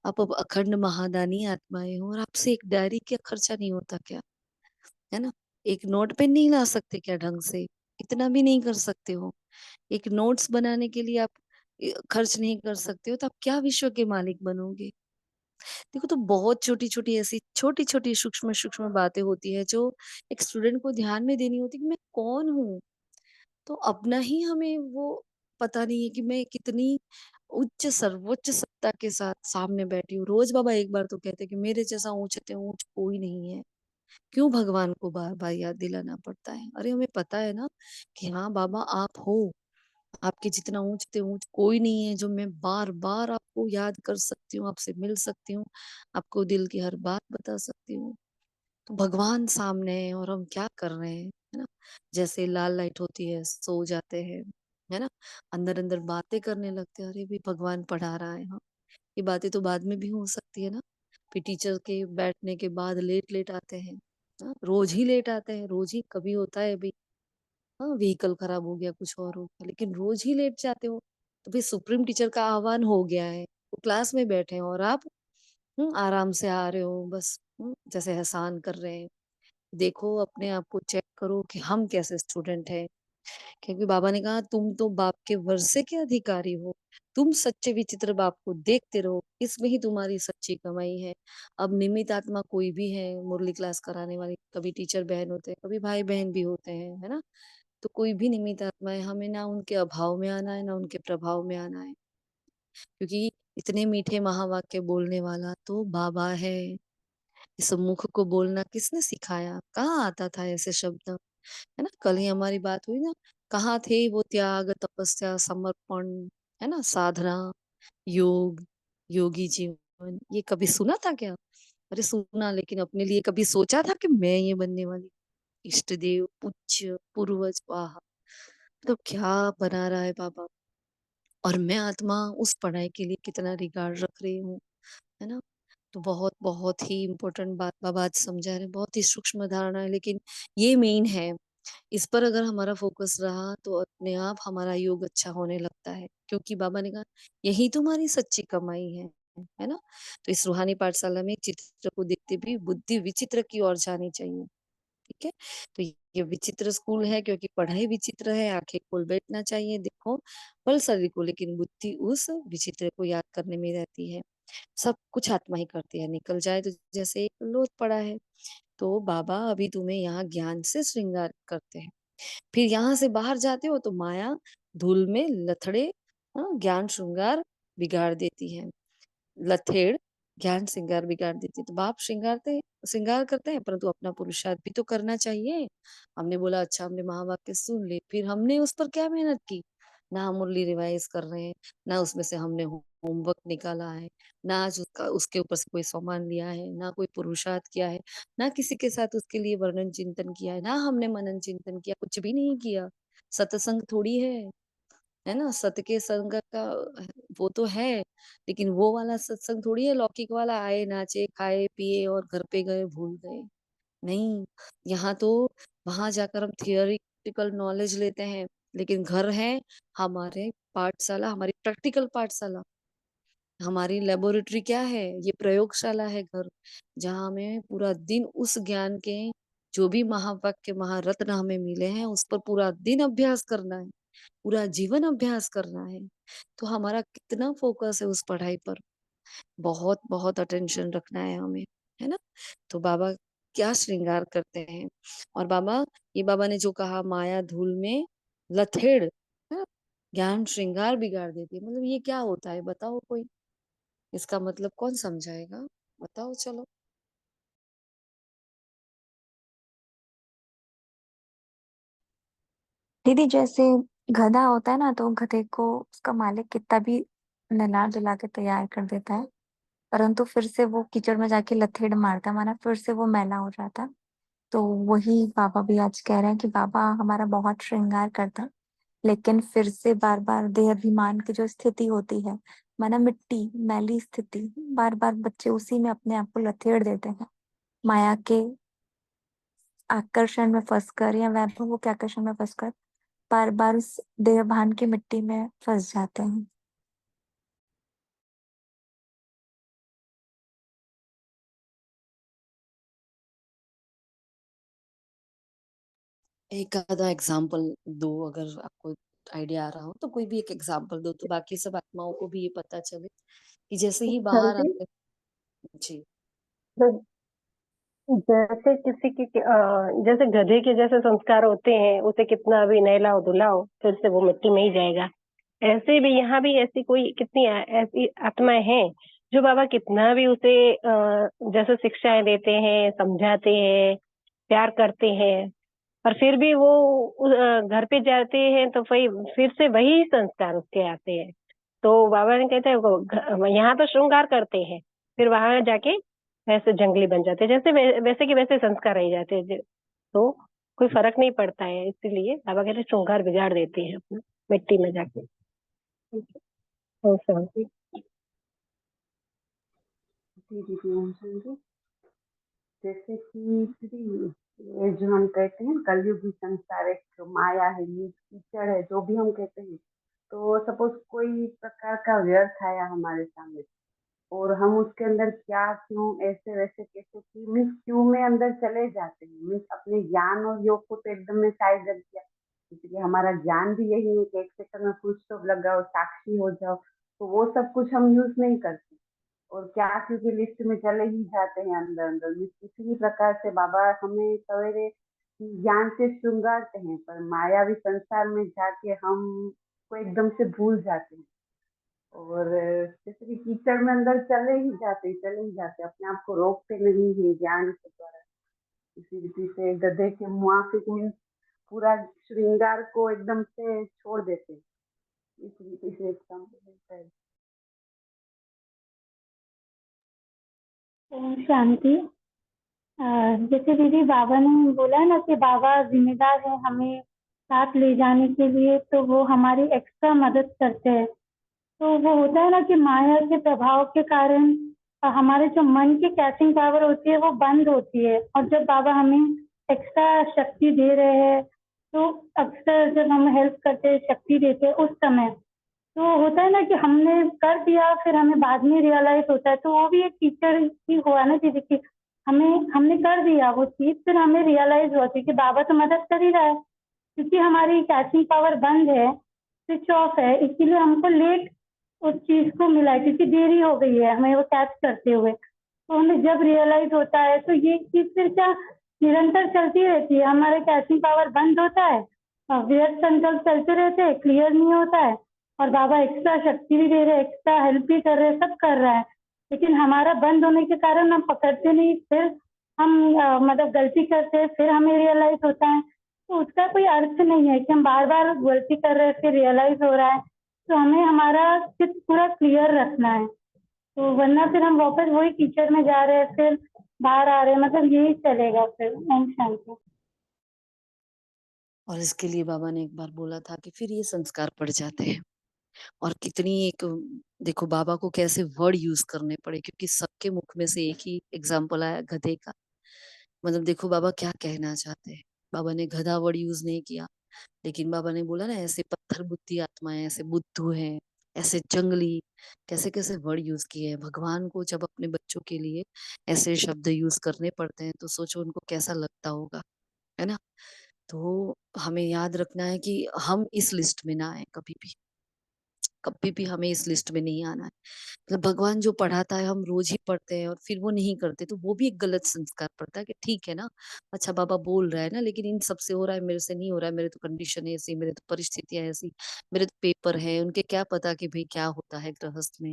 आप अब अखंड महादानी आत्माएं हो, और आपसे एक डायरी का खर्चा नहीं होता क्या, है ना, एक नोट पेन नहीं ला सकते क्या ढंग से, इतना भी नहीं कर सकते हो, एक नोट्स बनाने के लिए आप खर्च नहीं कर सकते हो, तो आप क्या विश्व के मालिक बनोगे। देखो, तो बहुत छोटी छोटी ऐसी छोटी छोटी सूक्ष्म सूक्ष्म बातें होती है जो एक स्टूडेंट को ध्यान में देनी होती है कि मैं कौन हूँ। तो अपना ही हमें वो पता नहीं है कि मैं कितनी उच्च सर्वोच्च सत्ता के साथ सामने बैठी हूँ। रोज बाबा एक बार तो कहते हैं कि मेरे जैसा ऊंचते ऊंच कोई नहीं है। क्यों भगवान को बार बार याद दिलाना पड़ता है। अरे हमें पता है ना कि हाँ बाबा आप हो, आपके जितना ऊंचते ऊंच कोई नहीं है जो मैं बार बार आपको याद कर सकती हूँ, आपसे मिल सकती हूँ, आपको दिल की हर बात बता सकती हूँ। तो भगवान सामने है और हम क्या कर रहे हैं, है ना, जैसे लाल लाइट होती है सो जाते हैं, है ना, अंदर अंदर बातें करने लगते हैं, अरे भी भगवान पढ़ा रहा है, हाँ, ये बातें तो बाद में भी हो सकती है ना। फिर टीचर के बैठने के बाद लेट लेट आते हैं, हाँ, रोज ही लेट आते हैं, रोज ही, कभी होता है अभी, हाँ, व्हीकल खराब हो गया, कुछ और हो गया, लेकिन रोज ही लेट जाते हो। तो फिर सुप्रीम टीचर का आह्वान हो गया है, वो क्लास में बैठे हैं और आप आराम से आ रहे हो, बस जैसे एहसान कर रहे हैं। देखो अपने आप को चेक करो कि हम कैसे स्टूडेंट हैं। क्योंकि बाबा ने कहा तुम तो बाप के वर्षे के अधिकारी हो, तुम सच्चे विचित्र बाप को देखते रहो, इसमें ही तुम्हारी सच्ची कमाई है। अब निमित आत्मा कोई भी है, मुरली क्लास कराने वाली, कभी टीचर बहन होते हैं, कभी भाई बहन भी होते हैं, है ना। तो कोई भी निमित आत्मा है, हमें ना उनके अभाव में आना है ना उनके प्रभाव में आना है, क्योंकि इतने मीठे महावाक्य बोलने वाला तो बाबा है। इस मुख को बोलना किसने सिखाया, कहाँ आता था ऐसे शब्द, है ना। कल ही हमारी बात हुई ना, कहाँ थे वो त्याग तपस्या समर्पण, है ना, साधना, योग, योगी जीवन, ये कभी सुना था क्या? अरे सुना, लेकिन अपने लिए कभी सोचा था कि मैं ये बनने वाली, इष्ट देव पूज्य पूर्वज, वाह। तो क्या बना रहा है बाबा, और मैं आत्मा उस पढ़ाई के लिए कितना रिगार्ड रख रही हूँ, है ना। तो बहुत बहुत ही इम्पोर्टेंट बात बाबा आज समझा रहे हैं, बहुत ही सूक्ष्म धारणा है, लेकिन ये मेन है। इस पर अगर हमारा फोकस रहा तो अपने आप हमारा योग अच्छा होने लगता है, क्योंकि बाबा ने कहा यही तुम्हारी सच्ची कमाई है ना। तो इस रूहानी पाठशाला में चित्र को देखते भी बुद्धि विचित्र की ओर जानी चाहिए। ठीक है, तो ये विचित्र स्कूल है क्योंकि पढ़ाई विचित्र है, आंखें खोल बैठना चाहिए, देखो बल शरीर को, लेकिन बुद्धि उस विचित्र को याद करने में रहती है। सब कुछ आत्मा ही करती है, निकल जाए तो जैसे एक लोथ पड़ा है। तो बाबा अभी तुम्हें यहाँ ज्ञान से श्रृंगार करते हैं, फिर यहाँ से बाहर जाते हो तो माया धूल में लथड़े, ज्ञान श्रृंगार बिगाड़ देती है। लथेड़ ज्ञान श्रृंगार बिगाड़ देती है। तो बाप श्रृंगार करते हैं, परंतु अपना पुरुषार्थ भी तो करना चाहिए। हमने बोला अच्छा, हमने महावाक्य सुन ले, फिर हमने उस पर क्या मेहनत की? ना हम मुरली रिवाइज कर रहे हैं, ना उसमें से हमने होमवर्क निकाला है, ना आज उसका उसके ऊपर से कोई सामान लिया है, ना कोई पुरुषार्थ किया है, ना किसी के साथ उसके लिए वर्णन चिंतन किया है, ना हमने मनन चिंतन किया, कुछ भी नहीं किया। सत्संग थोड़ी है ना। सत के संग का वो तो है, लेकिन वो वाला सत्संग थोड़ी है लौकिक वाला, आए नाचे खाए पिए और घर पे गए भूल गए। नहीं, यहाँ तो वहां जाकर हम थियोरिटिकल नॉलेज लेते हैं, लेकिन घर है हमारे पाठशाला, हमारी प्रैक्टिकल पाठशाला, हमारी लेबोरेटरी क्या है, ये प्रयोगशाला है घर, जहाँ हमें पूरा दिन उस ज्ञान के जो भी महावाक्य महारत्न हमें मिले हैं उस पर पूरा दिन अभ्यास करना है, पूरा जीवन अभ्यास करना है। तो हमारा कितना फोकस है उस पढ़ाई पर, बहुत बहुत अटेंशन रखना है हमें, है ना। तो बाबा क्या श्रृंगार करते हैं, और बाबा, ये बाबा ने जो कहा माया धूल में लथेड़, है, ज्ञान श्रृंगार बिगाड़ देती है, मतलब ये क्या होता है बताओ कोई, इसका मतलब कौन समझाएगा, बताओ चलो। दीदी जैसे गधा होता है ना, तो गधे को उसका मालिक कितना भी नहला धुला के तैयार कर देता है, परंतु फिर से वो कीचड़ में जाके लथेड़ मारता है, माना फिर से वो मैला हो जाता है। तो वही बाबा भी आज कह रहे हैं कि बाबा हमारा बहुत श्रृंगार करता है, लेकिन फिर से बार बार देह अभिमान की जो स्थिति होती है, माना मिट्टी मैली स्थिति, बार बार बच्चे उसी में अपने आप को लथेड़ देते हैं, माया के आकर्षण में फंसकर या वैभव के आकर्षण में फंसकर बार बार उस देहभान की मिट्टी में फंस जाते हैं। एक आधा एग्जाम्पल दो, अगर आपको आइडिया आ रहा हो तो कोई भी एक एग्जाम्पल दो, तो बाकी सब आत्माओं को भी ये पता चले कि जैसे ही बाहर शांति। आते। जी। जैसे किसी की जैसे गधे के जैसे संस्कार होते हैं, उसे कितना भी नहलाओ धुलाओ फिर से वो मिट्टी में ही जाएगा। ऐसे भी यहाँ भी ऐसी कोई कितनी ऐसी आत्माएं हैं जो बाबा कितना भी उसे जैसे शिक्षाएं देते हैं, समझाते हैं, प्यार करते हैं, और फिर भी वो घर पे जाते हैं तो फिर से वही संस्कार उसके आते हैं। तो बाबा ने कहते हैं यहाँ तो श्रृंगार करते हैं, फिर वहां जाके वैसे जंगली बन जाते हैं, जैसे वैसे के वैसे संस्कार रह जाते हैं तो कोई फर्क नहीं पड़ता है। इसीलिए बाबा कहते हैं श्रृंगार बिगाड़ देते हैं अपना मिट्टी में जाके। ओम शांति। जी दीदी, ओम शांति। जैसे कि दीदी, ये जो हम कहते हैं कलयुगी संसार एक माया है, ये कीचड़ है, जो भी हम कहते हैं, तो सपोज कोई प्रकार का व्यर्थ आया हमारे सामने, और हम उसके अंदर क्या क्यों ऐसे वैसे कैसे की मीन्स क्यों में अंदर चले जाते हैं। मीन्स अपने ज्ञान और योग को तो एकदम में साइड रख दिया, क्योंकि हमारा ज्ञान भी यही है कि एक सेकंड में फुल स्टॉप लगाओ, साक्षी हो जाओ, तो वो सब कुछ हम यूज नहीं करते। और क्या क्योंकि लिस्ट में चले ही जाते हैं अंदर अंदर। किसी भी प्रकार से बाबा हमें सवेरे ज्ञान से श्रृंगारते हैं, पर मायावी संसार में जाके हम को एकदम से भूल जाते हैं। और जैसे कि कीचड़ में अंदर चले ही जाते, अपने आप को रोकते नहीं है ज्ञान के द्वारा। इसी रीति से गधे के मुआफिक मीन्स पूरा श्रृंगार को एकदम से छोड़ देते हैं। इस रीति से एग्जाम्पल मिलता है। ओम शांति। जैसे दीदी बाबा ने बोला ना कि बाबा जिम्मेदार है हमें साथ ले जाने के लिए, तो वो हमारी एक्स्ट्रा मदद करते हैं। तो वो होता है ना कि माया के प्रभाव के कारण हमारे जो मन की कैचिंग पावर होती है वो बंद होती है, और जब बाबा हमें एक्स्ट्रा शक्ति दे रहे हैं तो अक्सर जब हम हेल्प करते हैं, शक्ति देते हैं, उस समय तो होता है ना कि हमने कर दिया, फिर हमें बाद में रियलाइज होता है। तो वो भी एक टीचर ही हुआ ना दीदी कि हमने कर दिया वो चीज, फिर हमें रियलाइज हुआ कि बाबा तो मदद कर ही रहा है, क्योंकि हमारी कैचिंग पावर बंद है, स्विच ऑफ है, इसीलिए हमको लेट उस चीज को मिला है, क्योंकि देरी हो गई है हमें वो कैच करते हुए। तो हमें जब रियलाइज होता है तो ये चीज फिर क्या निरंतर चलती रहती है। हमारा कैचिंग पावर बंद होता है, व्यर्थ संकल्प चलते रहते हैं, क्लियर नहीं होता है, और बाबा एक्स्ट्रा शक्ति भी दे रहे हैं, एक्स्ट्रा हेल्प भी कर रहे हैं, सब कर रहा है, लेकिन हमारा बंद होने के कारण हम पकड़ते नहीं। फिर हम मतलब गलती करते हैं, फिर हमें रियलाइज होता है। तो उसका कोई अर्थ नहीं है कि हम बार बार गलती कर रहे हैं फिर रियलाइज हो रहा है। तो हमें हमारा चित्त पूरा क्लियर रखना है, तो वरना फिर हम वापस वही कीचड़ में जा रहे हैं, फिर बाहर आ रहे हैं, मतलब यही चलेगा फिर। ओम शांति। और इसके लिए बाबा ने एक बार बोला था कि फिर ये संस्कार पड़ जाते हैं। और कितनी एक देखो बाबा को कैसे वर्ड यूज करने पड़े, क्योंकि सबके मुख में से एक ही एग्जाम्पल आया गधे का। मतलब देखो बाबा क्या कहना चाहते हैं। बाबा ने गधा वर्ड यूज नहीं किया, लेकिन बाबा ने बोला ना ऐसे पत्थर बुद्धि आत्माएं, ऐसे बुद्धू हैं, ऐसे जंगली, कैसे कैसे वर्ड यूज किए हैं। भगवान को जब अपने बच्चों के लिए ऐसे शब्द यूज करने पड़ते हैं तो सोचो उनको कैसा लगता होगा, है ना। तो हमें याद रखना है कि हम इस लिस्ट में ना आए कभी भी, कभी भी हमें इस लिस्ट में नहीं आना है। मतलब भगवान जो पढ़ाता है हम रोज ही पढ़ते हैं और फिर वो नहीं करते, तो वो भी एक गलत संस्कार पड़ता है कि ठीक है ना, अच्छा बाबा बोल रहा है ना, लेकिन इन सबसे हो रहा है, मेरे से नहीं हो रहा है, मेरे तो कंडीशन है ऐसी, मेरे तो परिस्थितियां ऐसी, मेरे तो पेपर है, उनके क्या पता कि भाई क्या होता है गृहस्थ में,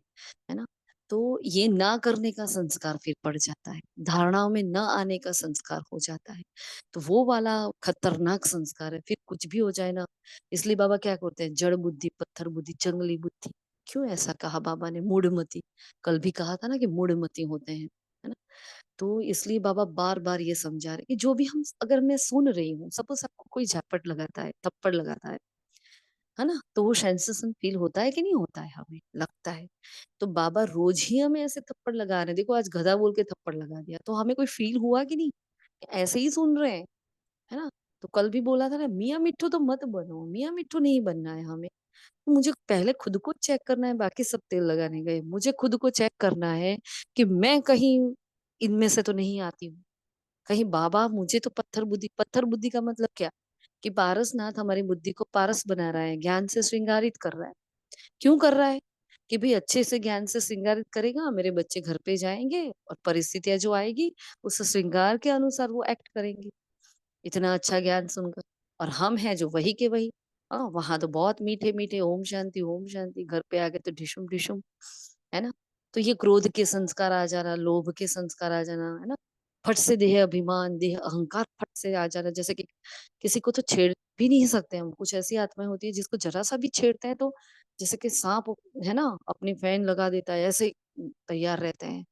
है ना। तो ये ना करने का संस्कार फिर पड़ जाता है, धारणाओं में न आने का संस्कार हो जाता है। तो वो वाला खतरनाक संस्कार है, फिर कुछ भी हो जाए ना। इसलिए बाबा क्या करते हैं, जड़ बुद्धि, पत्थर बुद्धि, जंगली बुद्धि। क्यों ऐसा कहा बाबा ने, मूढ़मति। कल भी कहा था ना कि मूढ़मति होते हैं, है ना। तो इसलिए बाबा बार बार ये समझा रहे कि जो भी हम, अगर मैं सुन रही हूँ, सपोज आपको कोई झापट लगाता है, थप्पड़ लगाता है ना, तो वो सेंसेशन फील होता है कि नहीं होता है, हमें लगता है। तो बाबा रोज ही हमें ऐसे थप्पड़ लगा रहे हैं। देखो आज गधा बोल के थप्पड़ लगा दिया, तो हमें कोई फील हुआ कि नहीं, ऐसे ही सुन रहे हैं, है ना। तो कल भी बोला था ना, मियाँ मिट्ठू तो मत बनो, मियाँ मिट्ठू नहीं बनना है हमें। तो मुझे पहले खुद को चेक करना है, बाकी सब तेल लगाने गए, मुझे खुद को चेक करना है कि मैं कहीं इनमें से तो नहीं आती हूँ। कहीं बाबा मुझे तो पत्थर बुद्धि का मतलब क्या, कि पारसनाथ हमारी बुद्धि को पारस बना रहा है, ज्ञान से श्रृंगारित कर रहा है। क्यों कर रहा है, कि भाई अच्छे से ज्ञान से श्रृंगारित करेगा, मेरे बच्चे घर पे जाएंगे और परिस्थितियां जो आएगी उस श्रृंगार के अनुसार वो एक्ट करेंगे, इतना अच्छा ज्ञान सुनकर। और हम हैं जो वही के वही। वहां तो बहुत मीठे मीठे ओम शांति ओम शांति, घर पे आके तो ढिशुम ढिशुम, है ना। तो ये क्रोध के संस्कार आ जाना, लोभ के संस्कार आ जाना, है ना। फट से देह अभिमान, देह अहंकार फट से आ जाना, जैसे कि किसी को तो छेड़ भी नहीं सकते हम। कुछ ऐसी आत्माएं होती है जिसको जरा सा भी छेड़ते हैं तो जैसे कि सांप, है ना, अपनी फैन लगा देता है, ऐसे तैयार रहते हैं।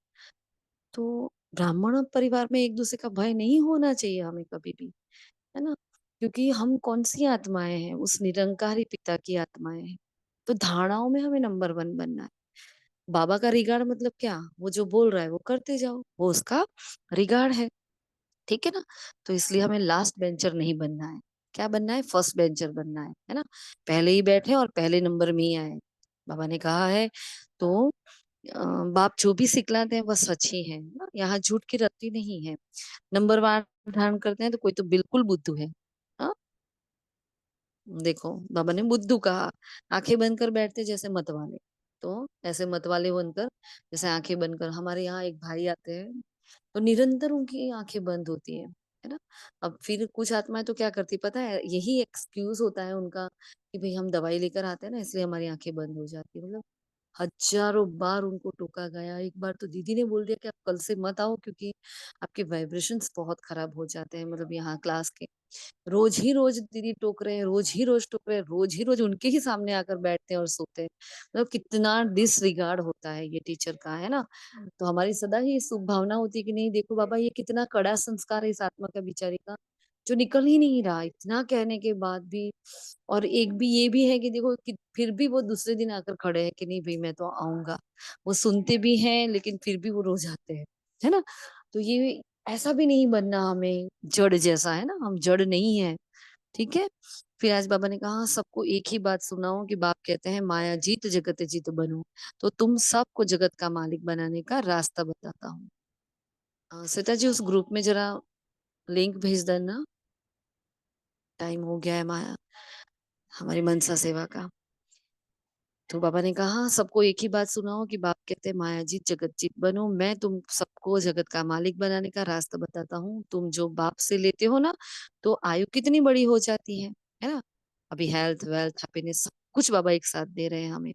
तो ब्राह्मण परिवार में एक दूसरे का भय नहीं होना चाहिए हमें कभी भी, है ना। क्योंकि हम कौन सी आत्माएं हैं, उस निरंकारी पिता की आत्माएं हैं। तो धारणाओं में हमें नंबर 1 बनना है। बाबा का रिगार्ड मतलब क्या, वो जो बोल रहा है वो करते जाओ, वो उसका रिगार्ड है, ठीक है ना। तो इसलिए हमें लास्ट बेंचर नहीं बनना है, क्या बनना है, फर्स्ट बेंचर बनना है ना। पहले ही बैठे और पहले नंबर में ही आए, बाबा ने कहा है। तो बाप जो भी सिखलाते हैं वह सच ही है ना, यहाँ झूठ की रत्ती नहीं है। नंबरवार धारण करते हैं तो कोई तो बिल्कुल बुद्धू है। हाँ, देखो बाबा ने बुद्धू कहा, आंखें बंद कर बैठते जैसे मत वाले। तो ऐसे मत वाले बनकर, जैसे आंखें बंद कर, हमारे यहाँ एक भाई आते हैं तो निरंतर उनकी आंखें बंद होती है ना। अब फिर कुछ आत्माएं तो क्या करती पता है, यही एक्सक्यूज होता है उनका कि भाई हम दवाई लेकर आते हैं ना, इसलिए हमारी आंखें बंद हो जाती है। मतलब हजारों बार उनको टोका गया। एक बार तो दीदी ने बोल दिया कि आप कल से मत आओ क्योंकि आपके वाइब्रेशंस बहुत खराब हो जाते हैं, मतलब यहाँ क्लास के। रोज ही रोज दीदी टोक रहे हैं, रोज ही रोज टोक रहे हैं, रोज ही रोज उनके ही सामने आकर बैठते हैं और सोते हैं। मतलब कितना डिसरिगार्ड होता है ये टीचर का, है ना। तो हमारी सदा ही शुभ भावना होती है कि नहीं देखो बाबा, ये कितना कड़ा संस्कार है इस आत्मा का बेचारी का, जो निकल ही नहीं रहा इतना कहने के बाद भी। और एक भी ये भी है कि देखो कि फिर भी वो दूसरे दिन आकर खड़े हैं कि नहीं भाई मैं तो आऊंगा। वो सुनते भी हैं लेकिन फिर भी वो रो जाते हैं, है ना। तो ये ऐसा भी नहीं बनना हमें जड़ जैसा, है ना, हम जड़ नहीं है। ठीक है। फिर आज बाबा ने कहा सबको एक ही बात सुनाओ कि बाप कहते हैं माया जीत जगत जीत बनो। तो तुम सबको जगत का मालिक बनाने का रास्ता बताता हूँ। श्वेता जी उस ग्रुप में जरा लिंक भेज देना, टाइम हो गया है माया हमारी मनसा सेवा का। तो बाबा ने कहा सबको एक ही बात सुनाओ कि बाप कहते हैं माया जीत जगत जीत बनो, मैं तुम सबको जगत का मालिक बनाने का रास्ता बताता हूँ। तुम जो बाप से लेते हो ना, तो आयु कितनी बड़ी हो जाती है ना। अभी हेल्थ वेल्थ हैप्पीनेस सब कुछ बाबा एक साथ दे रहे हैं हमें।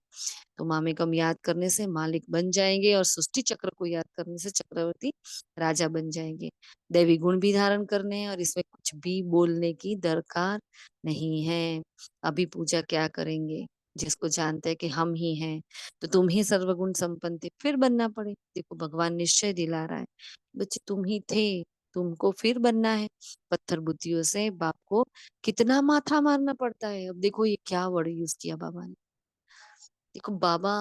तो मामे कम याद करने से मालिक बन जाएंगे और सृष्टि चक्र को याद करने से चक्रवर्ती राजा बन जाएंगे। दैवी गुण भी धारण करने हैं और इसमें कुछ भी बोलने की दरकार नहीं है। अभी पूजा क्या करेंगे, जिसको जानते हैं कि हम ही हैं, तो तुम ही सर्वगुण संपन्न थे फिर बनना पड़े। देखो भगवान निश्चय दिला रहा है, बच्चे तुम ही थे, तुमको फिर बनना है। पत्थर बुद्धियों से बाप को कितना माथा मारना पड़ता है। अब देखो ये क्या वर्ड यूज किया बाबा ने। देखो बाबा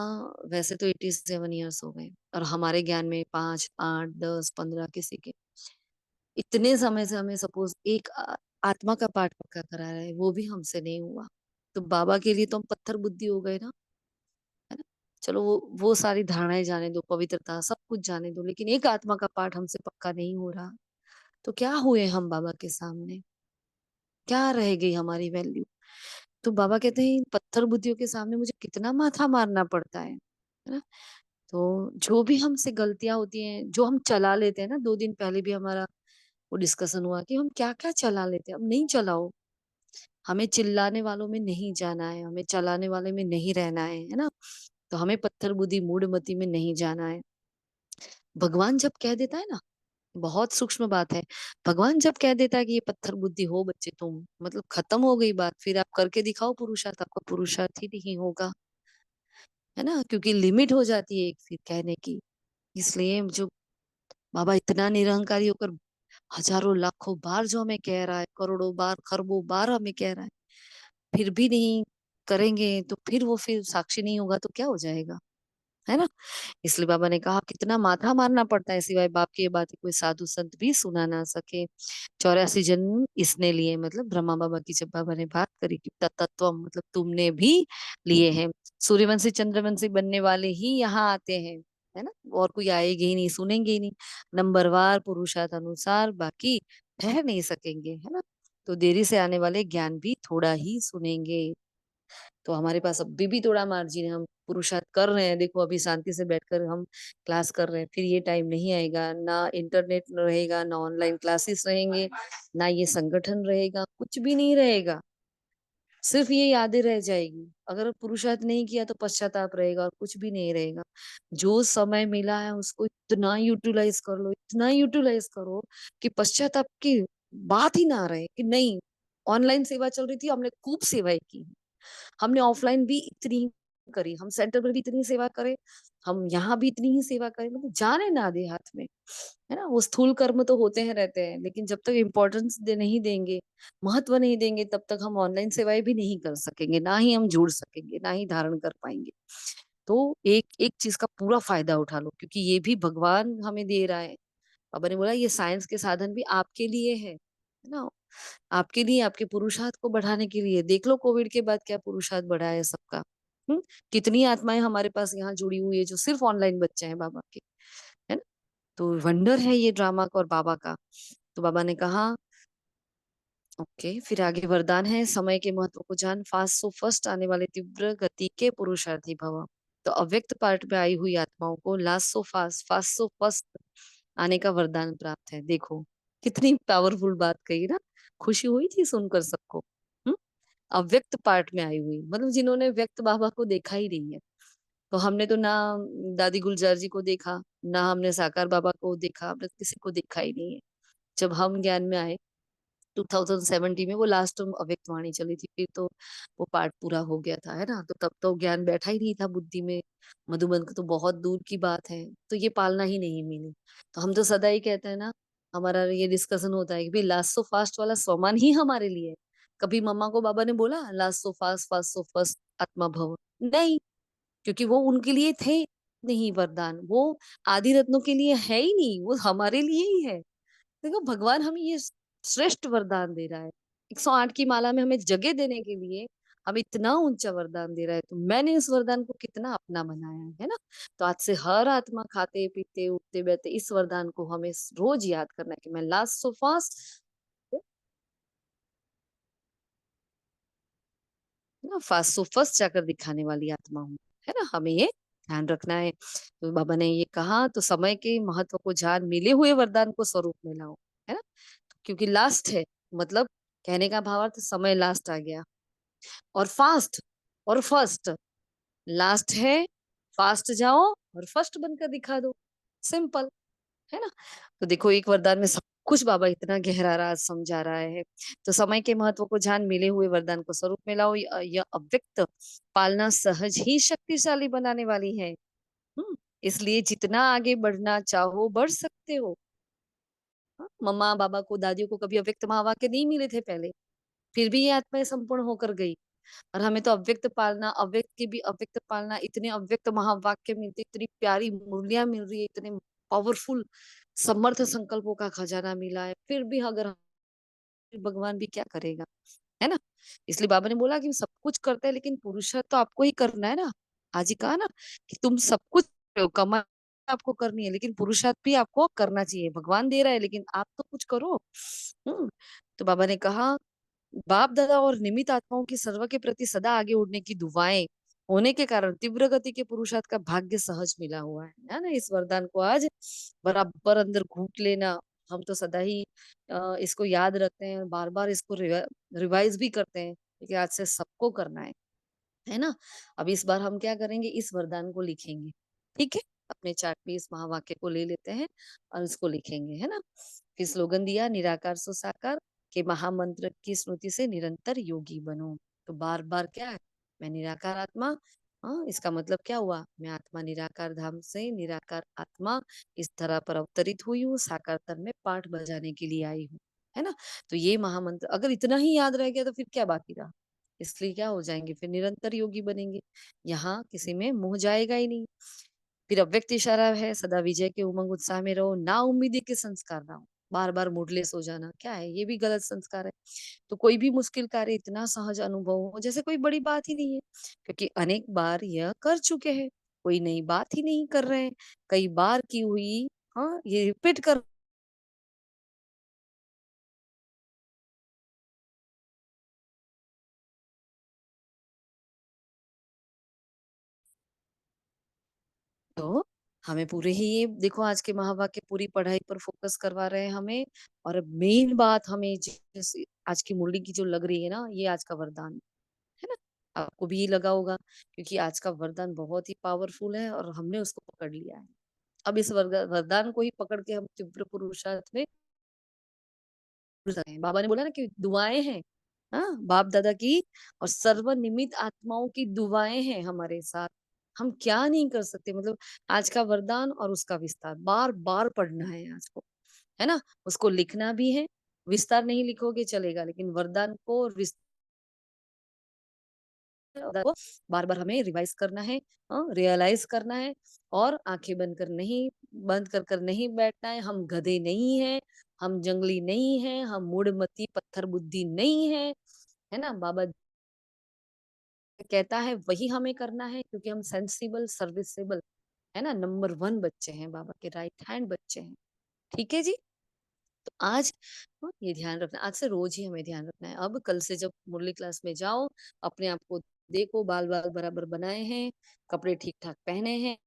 वैसे तो 87 ईयर्स हो गए और हमारे ज्ञान में 5 8 10 15 किसी के, इतने समय से हमें सपोज एक आत्मा का पाठ पक्का करा रहा है, वो भी हमसे नहीं हुआ। तो बाबा के लिए तो हम पत्थर बुद्धि हो गए ना, है ना। चलो वो सारी धारणाएं जाने दो, पवित्रता सब कुछ जाने दो, लेकिन एक आत्मा का पाठ हमसे पक्का नहीं हो रहा, तो क्या हुए हम बाबा के सामने, क्या रह गई हमारी वैल्यू। तो बाबा कहते हैं इन पत्थर बुद्धियों के सामने मुझे कितना माथा मारना पड़ता है ना। तो जो भी हमसे गलतियां होती हैं, जो हम चला लेते हैं ना, 2 दिन पहले भी हमारा वो डिस्कशन हुआ कि हम क्या क्या चला लेते हैं। अब नहीं चलाओ, हमें चिल्लाने वालों में नहीं जाना है, हमें चलाने वाले में नहीं रहना है ना। तो हमें पत्थर बुद्धि मूढ़मति में नहीं जाना है। भगवान जब कह देता है ना, बहुत सूक्ष्म बात है, भगवान जब कह देता है कि ये पत्थर बुद्धि हो बच्चे तुम, मतलब खत्म हो गई बात। फिर आप करके दिखाओ पुरुषार्थ, आपका पुरुषार्थ ही नहीं होगा, है ना, क्योंकि लिमिट हो जाती है एक फिर कहने की। इसलिए जो बाबा इतना निरहंकारी होकर हजारों लाखों बार जो हमें कह रहा है, करोड़ों बार खरबों बार हमें कह रहा है, फिर भी नहीं करेंगे तो फिर वो फिर साक्षी नहीं होगा तो क्या हो जाएगा, है ना। इसलिए बाबा ने कहा कितना माथा मारना पड़ता है, सिवाय बाप की ये बातें कोई साधु संत भी सुना ना सके। 84 जन्म इसने लिए, मतलब ब्रह्मा बाबा की जब बाबा ने बात करी कि तत्व मतलब तुमने भी लिए हैं। सूर्यवंशी चंद्रवंशी बनने वाले ही यहाँ आते हैं, है ना, और कोई आएंगे ही नहीं, सुनेंगे ही नहीं। नंबरवार पुरुषार्थ अनुसार बाकी ठहर नहीं सकेंगे, है ना। तो देरी से आने वाले ज्ञान भी थोड़ा ही सुनेंगे। तो हमारे पास अभी भी थोड़ा मार्जिन है, हम पुरुषार्थ कर रहे हैं। देखो अभी शांति से बैठकर हम क्लास कर रहे हैं, फिर ये टाइम नहीं आएगा, ना इंटरनेट रहेगा, ना ऑनलाइन क्लासेस रहेंगे, ना ये संगठन रहेगा, कुछ भी नहीं रहेगा। सिर्फ ये यादें रह जाएगी। अगर पुरुषार्थ नहीं किया तो पश्चाताप रहेगा और कुछ भी नहीं रहेगा। जो समय मिला है उसको इतना यूटिलाइज कर लो, इतना यूटिलाइज करो कि पश्चाताप की बात ही ना रहे कि नहीं। ऑनलाइन सेवा चल रही थी, हमने खूब सेवाएं की, हमने ऑफलाइन भी इतनी ही करी, हम सेंटर पर भी इतनी सेवा करें, हम यहाँ भी इतनी ही सेवा करें, मतलब जाने ना दे हाथ में, है ना। वो स्थूल कर्म तो होते हैं रहते हैं, लेकिन जब तक इम्पोर्टेंस नहीं देंगे, महत्व नहीं देंगे, तब तक हम ऑनलाइन सेवाएं भी नहीं कर सकेंगे, ना ही हम जुड़ सकेंगे, ना ही धारण कर पाएंगे। तो एक एक चीज का पूरा फायदा उठा लो, क्योंकि ये भी भगवान हमें दे रहा है। बाबा ने बोला ये साइंस के साधन भी आपके लिए है ना, आपके लिए, आपके पुरुषार्थ को बढ़ाने के लिए। देख लो कोविड के बाद क्या पुरुषार्थ बढ़ा है सबका, कितनी आत्माएं हमारे पास यहाँ जुड़ी हुई है जो सिर्फ ऑनलाइन बच्चे हैं बाबा के, है ना। तो वंडर है ये ड्रामा का और बाबा का। तो बाबा ने कहा ओके, फिर आगे वरदान है, समय के महत्व को जान, फास्ट सो फर्स्ट आने वाले तीव्र गति के पुरुषार्थी भव। तो अव्यक्त पार्ट में आई हुई आत्माओं को last so fast, fast so first आने का वरदान प्राप्त है। देखो कितनी पावरफुल बात कही ना, खुशी हुई थी सुनकर सबको। हम्म अव्यक्त पार्ट में आई हुई, मतलब जिन्होंने व्यक्त बाबा को देखा ही नहीं है। तो हमने तो ना दादी गुलजार जी को देखा, ना हमने साकार बाबा को देखा, हमने किसी को देखा ही नहीं है। जब हम ज्ञान में आए 2070 में, वो लास्ट अव्यक्त वाणी चली थी, फिर तो वो पार्ट पूरा हो गया था, है ना। तो तब तो ज्ञान बैठा ही नहीं था बुद्धि में, मधुबन का तो बहुत दूर की बात है। तो ये पालना ही नहीं मिली। तो हम तो सदा ही कहते हैं ना, हमारा ये डिस्कशन होता है कि भाई लास्ट सो फास्ट वाला स्वमान ही हमारे लिए है। कभी मम्मा को बाबा ने बोला last so fast, fast so first आत्मा भव? नहीं, क्योंकि वो उनके लिए थे नहीं वरदान, वो आदि रत्नों के लिए है ही नहीं, वो हमारे लिए ही है। देखो भगवान हमें ये श्रेष्ठ वरदान दे रहा है, 108 की माला में हमें जगह देने के लिए हमें इतना ऊंचा वरदान दे रहा है। तो मैंने इस वरदान को कितना अपना बनाया है ना। तो आज से हर आत्मा खाते पीते उठते बैठते इस वरदान को हमें रोज याद करना है कि मैं लास्ट सो फास्ट ना, फास्ट सो फर्स्ट जाकर दिखाने वाली आत्मा हूँ, है ना। हमें ये ध्यान रखना है। तो बाबा ने ये कहा, तो समय के महत्व को जान मिले हुए वरदान को स्वरूप में लाओ, है ना। क्योंकि लास्ट है, मतलब कहने का भावार्थ समय लास्ट आ गया। और फास्ट और फर्स्ट, लास्ट है, फास्ट जाओ और फर्स्ट बनकर दिखा दो, सिंपल, है ना। तो देखो एक वरदान में सब कुछ बाबा इतना गहरा राज समझा रहा है। तो समय के महत्व को जान मिले हुए वरदान को स्वरूप में लाओ, यह अव्यक्त पालना सहज ही शक्तिशाली बनाने वाली है। इसलिए जितना आगे बढ़ना चाहो बढ़ सकते हो। मम्मा बाबा को, दादियों को कभी अव्यक्त महावाक्य नहीं मिले थे पहले, फिर भी ये आत्माएं संपूर्ण होकर गई। और हमें तो अव्यक्त पालना, अव्यक्त की भी अव्यक्त पालना, इतने अव्यक्त महावाक्य मिलते, इतनी प्यारी मुरलियां मिल रही है, इतने पावरफुल समर्थ संकल्पों का खजाना मिला है, फिर भी अगर भगवान भी क्या करेगा, है ना। इसलिए बाबा ने बोला कि सब कुछ करते हैं लेकिन पुरुषार्थ तो आपको ही करना है ना। आज ही कहा ना कि तुम सब कुछ कमाई आपको करनी है, लेकिन पुरुषार्थ भी आपको करना चाहिए। भगवान दे रहा है लेकिन आप तो कुछ करो। तो बाबा ने कहा, बाप दादा और निमित आत्माओं की सर्व के प्रति सदा आगे उड़ने की दुआएं होने के कारण तीव्र गति के पुरुषार्थ का भाग्य सहज मिला हुआ है ना। इस वरदान को आज बराबर अंदर घूट लेना। हम तो सदा ही इसको याद रखते हैं, बार बार इसको रिवाइज भी करते हैं, क्योंकि आज से सबको करना है ना। अब इस बार हम क्या करेंगे, इस वरदान को लिखेंगे, ठीक है। अपने चार्ट में इस महावाक्य को ले लेते हैं और इसको लिखेंगे, है ना। फिर स्लोगन दिया, निराकार सो साकार के महामंत्र की स्मृति से निरंतर योगी बनो। तो बार बार क्या है, मैं निराकार आत्मा, हाँ इसका मतलब क्या हुआ, मैं आत्मा निराकार धाम से निराकार आत्मा इस धरा पर अवतरित हुई हूँ, साकार तन में पाठ बजाने के लिए आई हूँ, है ना। तो ये महामंत्र अगर इतना ही याद रह गया तो फिर क्या बाकी रहा। इसलिए क्या हो जाएंगे, फिर निरंतर योगी बनेंगे, यहाँ किसी में मुंह जाएगा ही नहीं। फिर अव्यक्त इशारा है, सदा विजय के उमंग उत्साह में रहो, ना उम्मीदी के संस्कार ना हो। बार बार मूडलेस हो जाना क्या है, ये भी गलत संस्कार है। तो कोई भी मुश्किल कार्य इतना सहज अनुभव हो जैसे कोई बड़ी बात ही नहीं है, क्योंकि अनेक बार यह कर चुके हैं, कोई नई बात ही नहीं कर रहे हैं, कई बार की हुई, हाँ ये रिपीट कर। तो हमें पूरे ही ये देखो, आज के महावाक्य पूरी पढ़ाई पर फोकस करवा रहे हैं हमें। और मेन बात हमें जैसे आज की मुरली की जो लग रही है ना, ये आज का वरदान है ना। आपको भी ये लगा होगा, क्योंकि आज का वरदान बहुत ही पावरफुल है और हमने उसको पकड़ लिया है। अब इस वरदान को ही पकड़ के हम तीव्र पुरुषार्थ में बाबा ने बोला ना कि दुआएं हैं, हाँ बाप दादा की और सर्वनिमित आत्माओं की दुआएं हैं हमारे साथ। हम क्या नहीं कर सकते, मतलब आज का वरदान और उसका विस्तार बार बार पढ़ना है आज को, है ना। उसको लिखना भी है, विस्तार नहीं लिखोगे चलेगा, लेकिन वरदान को और को बार बार हमें रिवाइज करना है, रियलाइज करना है। और आंखें बंद कर नहीं बैठना है। हम गधे नहीं है, हम जंगली नहीं है, हम मूढ़मती पत्थर बुद्धि नहीं है, है ना। बाबा कहता है वही हमें करना है, क्योंकि हम सेंसिबल सर्विसेबल है ना, नंबर 1 बच्चे हैं, बाबा के राइट हैंड बच्चे हैं। ठीक है जी। तो आज ये ध्यान रखना, आज से रोज ही हमें ध्यान रखना है। अब कल से जब मुरली क्लास में जाओ, अपने आप को देखो, बाल बाल बराबर बनाए हैं, कपड़े ठीक ठाक पहने हैं,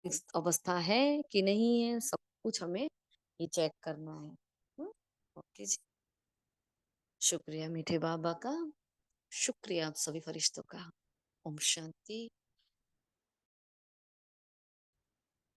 इस अवस्था है कि नहीं है, सब कुछ हमें ये चेक करना है। ओके जी। शुक्रिया मीठे बाबा का, शुक्रिया आप सभी फरिश्तों का। ओम शांति।